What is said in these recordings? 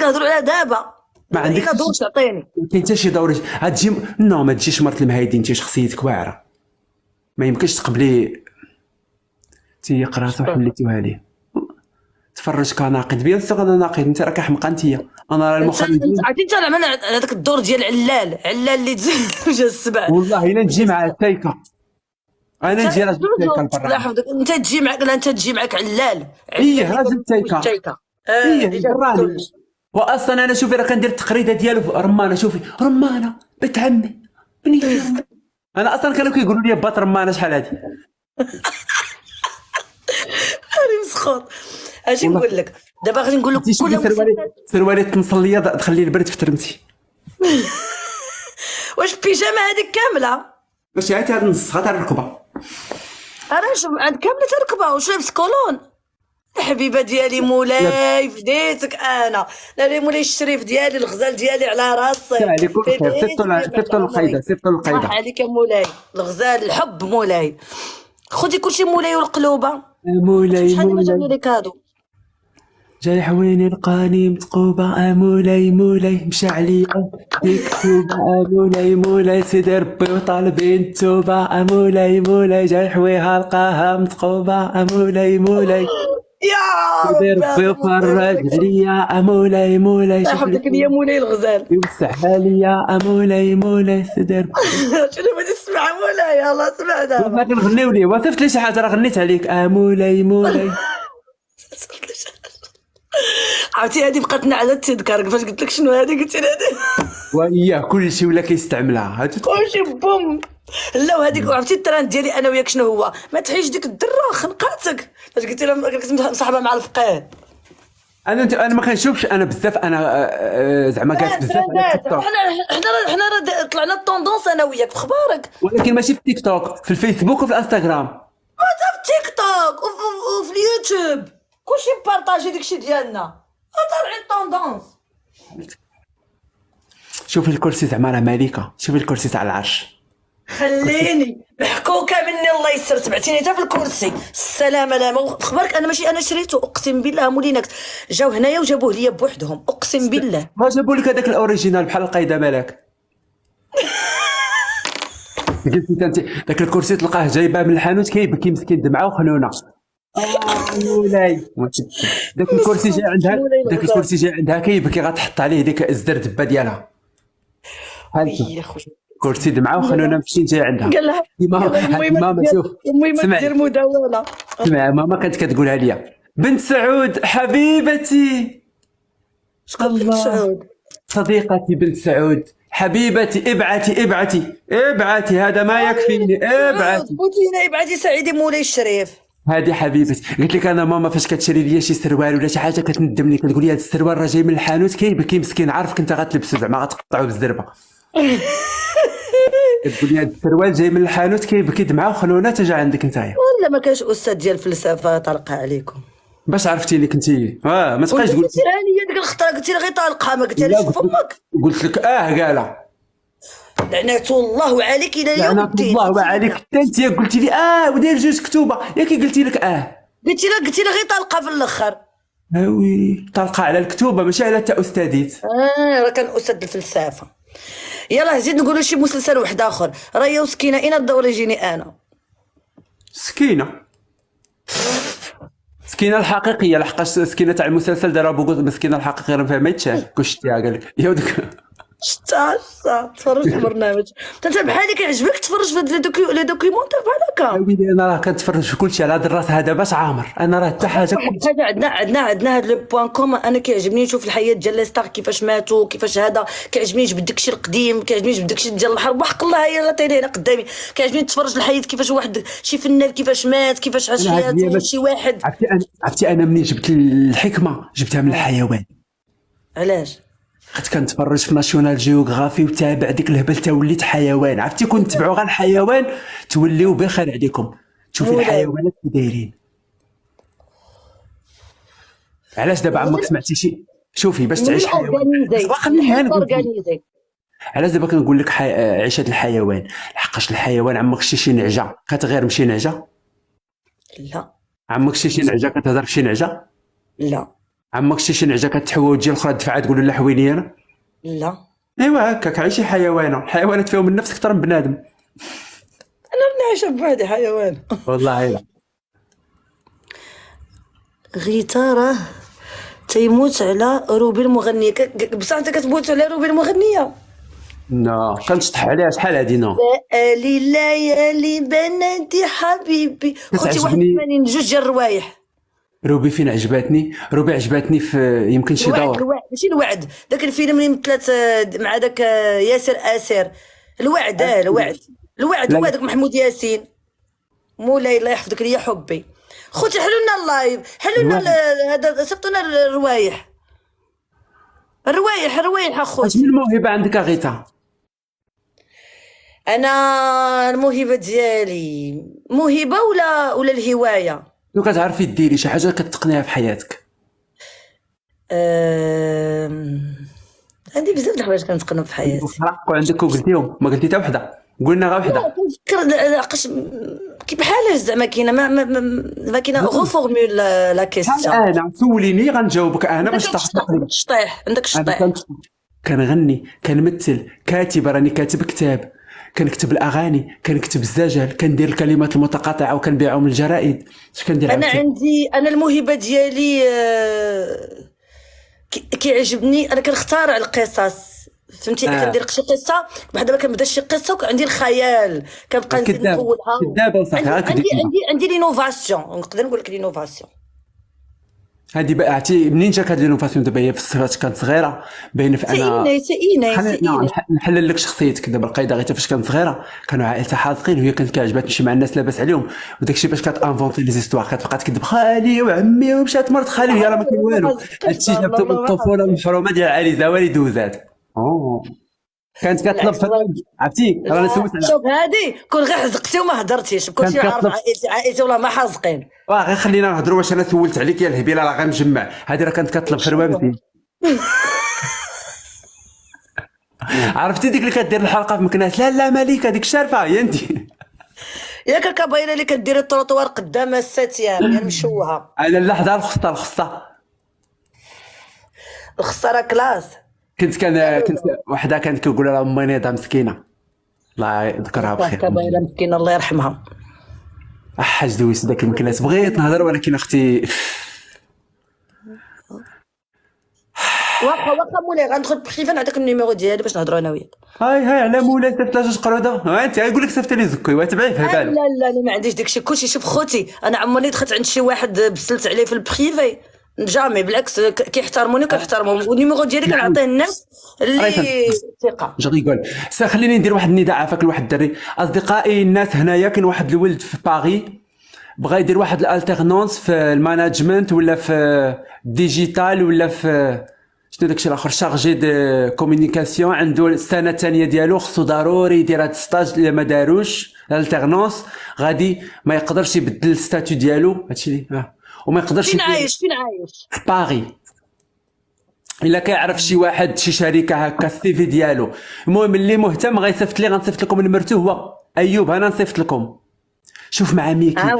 كنهضروا عليها دابا. ما عندك دور تعطيني كاين حتى شي دور غتجي نو ما تجيش مرت المهايدين، انت شخصيتك واعره، ما يمكنش تقبلي تي قراتو حليتوها ليه. تفرج كناقد بيان سيغ انا ناقد، انت راك حمقى انت. انا راه المخرجين عرفتي انت على هذاك الدور ديال علال اللي جا السبع. والله الا نجي مع التايكه، انا نجي راجل التايكه الله البرا. يحفظك. انت تجي معك، لا انت تجي معك علال ايه راجل التايكه، ايه براني. واصلا انا شوفي راه كندير التقريده ديالو في رمانه. شوفي رمانه بنت عمي بنيتي رمانة. انا اصلا كانوا كيقولوا لي بات رمانه شحال هادي. هاني مسخوط. اش نقول لك دابا؟ غادي نقول لك كل سروالي تنصليه تخلي البرد في ترمتي. واش بيجامه هذيك كامله؟ باش عاد هاد نص غير الركبه. انا شوف عاد كامله تركبها. واش لابس كولون؟ الحبيبه ديالي مولاي فديتك انا. لا مولاي الشريف ديالي، الغزال ديالي على راسي. عليكم خير. صيفطوا القايده صح عليك يا مولاي الغزال. الحب مولاي. خدي كلشي مولاي والقلوبه. مولاي شحال جابني لي كادو. جاي حويني لقاني متقوبة. مولاي مشى عليا ديك توبة. مولاي سيدي ربي وطالبين التوبة. مولاي جاي حويها لقاها متقوبة. مولاي يا سيدي ربي وفرج عليا. مولاي حفظك يا مولاي الغزال. يوسعها ليا. مولاي سيدي ربي. شنو بدي تسمع مولاي؟ يلاه سمع دابا. ما كنغنيو ليه. وصفت لي شي حاجة راه غنيت عليك. مولاي عرفتي هذه بقات نعلة تذكر فاش قلت لك شنو هذه؟ قلت لي هذه وإياه كلشي ولا كيستعملها. كلشي بوم. لا وهذيك عرفتي التراند ديالي انا وياك شنو هو؟ ما تحيش ديك الدره خنقاتك. فاش قلت لها كنت مصاحبه مع الفقيه. انا ما كنشوفش انا بزاف. انا زعما جالس بزاف على التيك توك. حنا راه طلعنا الطوندونس انا وياك في خبارك. ولكن ماشي في التيك توك، في الفيسبوك وفي الانستغرام. حتى في التيك توك وفي اليوتيوب كلشي بارطاجي داكشي ديالنا. طالعين طوندونس. شوفي الكرسي زعما راه ملكه. شوفي الكرسي تاع العرش. خليني محكوكه مني الله يسر. تبعتيني حتى في الكرسي. السلامه لا خبرك انا ماشي انا شريته اقسم بالله. مولينك جاو هنايا وجابوه ليا بوحدهم اقسم بالله. ما جابوا لك هذاك الاوريجينال بحال القايده مالك. قلت انت ذاك الكرسي تلقاه جايباه من الحانوت كيبكي مسكين دمعه وخنونه. مولاي داك الكرسي جاي عندها كيبكي غتحط عليه ديك الزر دبه ديالها. يا خويا كرسي دمعه وخنونه مسكين جاي عندها. قال لها ماما شوف المهم دير مداوله. سمع ماما كانت كتقولها لي بنت سعود حبيبتي. شكون بنت سعود؟ صديقتي بنت سعود حبيبتي. ابعتي هذا ما يكفيني. ابعتي بوتينا ابعتي سعيدي مولاي الشريف. هذه حبيبتي. قلت لك انا ماما فاش كتشري لي شي سروال ولا شي حاجه كتندمني، كتقول لي هذا السروال راه جاي من الحانوت كيبكي مسكين عارفك انت غتلبسو زعما غتقطعو بالزربه. كتقول لي هذا السروال جاي من الحانوت كيبكي دمعه وخلونه تجا عندك نتايا. ولا ما كانش استاذ ديال الفلسفه طلقها عليكم؟ باش عرفتي اللي كنتي ما تبقايش تقول قلت لها ديك الخطره قلت لها غير طالقها ما قلت لها فمك. قلت لك قالها لعنة الله عليك الى يوم الدين. لعنة الله عليك حتى انت قلتي لي وداير جوج كتوبه ياك قلتي لك قلت لها غير طالقها في الاخر. وي طلقه على الكتوبه ماشي على تا استاذيت. راه كان استاذ الفلسفه. يلاه زيد نقولوا شي مسلسل واحد اخر. راهي وسكينه اين الدور يجيني انا. سكينه الحقيقيه لحقاش سكينه تاع المسلسل دار ابو مسكينه الحقيقيه راه فيها ما يتشاف. كشتيها قال لك يا ودك شتا تفرج في البرنامج. انت بحالي كيعجبك تفرج في لي دوكيومونتير بحال هكا؟ ويلي انا راه كنتفرج في كلشي على هاد الراس هذا باش عامر. انا راه حتى حاجه عندنا هاد لو بوان كوم. انا كيعجبني نشوف الحياه ديال لي ستار كيفاش ماتوا كيفاش هذا. كيعجبني نجبد داكشي القديم. كيعجبني نجبد داكشي ديال الحرب وحق الله هي لا تيلي هنا قدامي. كيعجبني نتفرج الحياه كيفاش واحد شي فنان كيفاش مات كيفاش عاش حياته شي واحد. عرفتي انا منين جبت الحكمه جبتها من الحيوان. علاش؟ كنتفرج في ناشيونال جيوغرافي وتابع ديك الهبل تا وليت حيوان. عرفتي كنت تبعوا غير الحيوان توليو بخير عليكم. تشوفي الحيوانات كي دايرين. علاش دابا عمرك سمعتي شي؟ شوفي باش تعيش حيوان علاش دابا كنقول لك عيشه الحيوان لحقاش الحيوان عمرك شي نعجه كتغير مشي نعجه؟ لا. عمرك شي نعجه كتهضر بشي نعجه؟ لا. عمك شي نعجه كتحوى وتجي الاخرى تدفعها تقول له حويني انا. لا ايوا هكاك عايشي حيوانه، الحيوانات فيهم من نفسك اكثر من بنادم. انا نعيش بوحدي حيوان. والله لا. غيتا راه تيموت على روبي المغنيه، بصح انت كتموت على روبي المغنيه. نو كنشطح عليها شحال هادي نو. ليالي ليالي بناتي حبيبي خوتي كتعجبني 81 جوج ديال الروايح. روبي فين عجباتني؟ روبي عجباتني في يمكن شي الوعد دور. ماشي الوعد، داك الفيلم اللي مثلت مع داك ياسر اسير. الوعد الوعد لا هو داك محمود ياسين. مولاي الله يحفظك ليا حبي. خوتي حلوا لنا اللايف، حلوا لنا الوعد. هذا صيفطوا لنا الروايح. الروايح اش اخوتي. من موهبه عندك اغيتا؟ انا الموهبه ديالي موهبه ولا الهوايه؟ شنو كتعرفي ديري شي حاجه كتقنيها في حياتك؟ عندي بزاف د الحوايج كنتقنب في حياتي. بصراحه وعندك وقلتيهم ما قلتي حتى وحده، قلنا غير وحده. كنفكر لقاش كي بحالاش زعما كاينه ما كاينه غو فورمول لا بحال كيستيون. انا سوليني غنجاوبك انا باش عندك الشطيح عندك انا الشطيح. كنغني، كنمثل، كاتب، راني كاتب كتاب، كنكتب الاغاني، كنكتب الزجل، كندير الكلمات المتقاطعه وكنبيعهم للجرائد. اش كندير انا عاوتاني؟ انا الموهبه ديالي كيعجبني، انا كنختار على القصص فهمتي. كندير شي قصه بحال دابا كنبدا شي قصه وعندي الخيال كنبقى نزيد كذاب نطولها. كذابه وصافي غير كذبتي. عندي لينوفاسيون، نقدر نقول لك لينوفاسيون. هادي بقى عرفتي منين جاك هاد لينوفاسيون؟ دابا هي في الصغيرات كانت صغيره باينه في انا. خليني نحلل لك شخصيتك. دابا القايده غير فاش كانت صغيره كانوا عائلتها حاذقين وهي كانت كيعجبها تمشي مع الناس لاباس عليهم، وداك الشيء باش كتانفونتي لي زيستوار كتبقى تكذب خالي وعمي ومشات مرت خالي وهي راه ما كاين والو. هادشي جابتو من الطفوله المحرومه ديال علي زوالي دوزات. كانت كتطلب عرفتي راني سولت على. شوف هادي كون غير حزقتي وما هضرتيش كلشي عارف. عائلتي والله ما حازقين. غير خلينا نهضروا واش انا سولت عليك يا الهبيله راه غنجمع. هادي راه كانت كتطلب خروه مزيان. عرفتي ديك اللي كدير الحلقه في مكناس لا مالك هذيك الشارفه هي انت. ياك هكا باينه اللي كديري التروطوار قدام 6 ايام يعني مشوهه. انا لا حدا الخصه الخساره كلاس. كنت وحده كانت كتقول لها امي نيضه مسكينه الله يذكرها بخير. كبايره مسكينه الله يرحمها. حاج دويس داك المكناس بغيت نهضر ولكن اختي واخا مولاي غندخل بخيفه نعطيك النيميرو ديالي باش نهضروا انا وياك. هاي على مولاي صيفط لها 2 قروده. ها انت غايقول لك صيفط لي زكوي وتبعي في بالك. لا انا ما عنديش داكشي كلشي. شوف خوتي انا عمرني دخلت عند شي واحد بسلت عليه في البريفي جامي، بالعكس كيحترموني وكنحترمهم، والنيميرو ديالي كنعطيه الناس اللي ثقه. جريغول خليني ندير واحد النداء عافاك لواحد الدري. اصدقائي الناس هنايا كاين واحد الولد في باغي بغا يدير واحد الالتيرنونس في الماناجمنت ولا في ديجيتال ولا في شنو داكشي الاخر شارجي دو كومونيكاسيون. عنده السنه الثانيه ديالو خصو ضروري يدير هاد الستاج الا ما داروش الالتيرنونس غادي ما يقدرش يبدل الستاتيو ديالو. هادشي وما يقدرش فين عايش في باغي. الا كيعرف شي واحد شي شركه هكا السي في ديالو. المهم اللي مهتم غيصيفط لي غنصيفط لكم نمرتو هو ايوب. انا نصيفط لكم. شوف مع ميكي.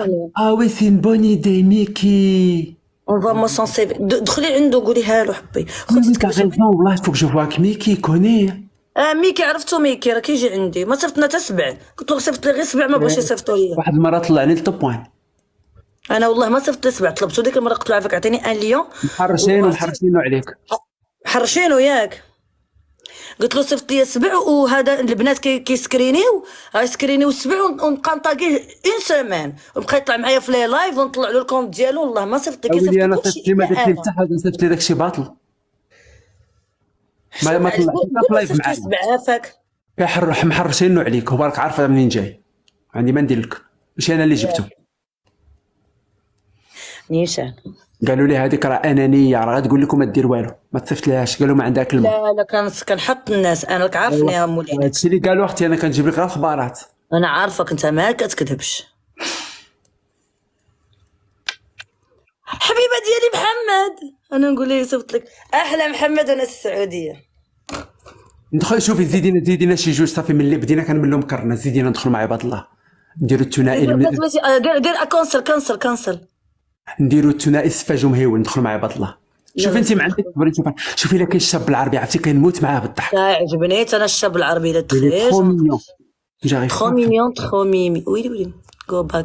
وي سي بون ايدي ميكي. اون فوا مو سون سي في دخلي عنده قوليها له حبي. خوتي والله فوق جو فواك ميكي كوني. ميكي عرفتو ميكي راه كيجي عندي. ما صيفطنا حتى 7 قلت له صيفط لي غير 7 ما بغاش يصيفطوا لي. واحد المره طلعني للتوب وان. انا والله ما صيفط لي 7 طلبتو ديك المره قلت له عافاك عطيني ان ليون محرشينو عليك. حرشينو ياك. قلت له صيفط لي 7 وهذا البنات كيسكرينيو غيسكرينيو 7 ونبقى نطاقيه اون سيمين وبقى يطلع معايا في لي لايف ونطلع له الكونت ديالو. والله ما صيفط لي كيصيفط انا صيفط لي ما درت لي حتى حاجه. صيفط لي داكشي باطل ما طلعش في لايف معايا. عافاك محرشينو عليك. هو راك عارفه منين جاي. عندي ما ندير لك ماشي انا اللي جبته. نيشان قالوا لي هذيك راه انانيه راه غتقول لكم ما دير والو ما تصيفط لهاش. قالوا ما عندها كلمه. لا كنحط الناس انا راك عارفني يا مولاي. هادشي اللي قالوا اختي انا كنجيب لك غير اخبارات. انا عارفك انت ما كتكذبش. حبيبه ديالي محمد انا نقول ليه صيفط لك احلى محمد انا السعوديه. ندخل شوفي زيدينا شي جوج صافي. من اللي بدينا كنملو مكرنا زيدينا ندخلوا مع عباد الله نديروا الثنائي. دير كانسل نديروا الثنائي السفاج ومهيون ندخلوا مع عباد الله. شوفي انت ما عندك بغيت نشوف. شوفي الا كاين الشاب العربي عرفتي كنموت معاه بالضحك. عجبني انا الشاب العربي الا ترو تخرج مينيون جاريف تخو مينيون تخو ميمي ويلي جو باك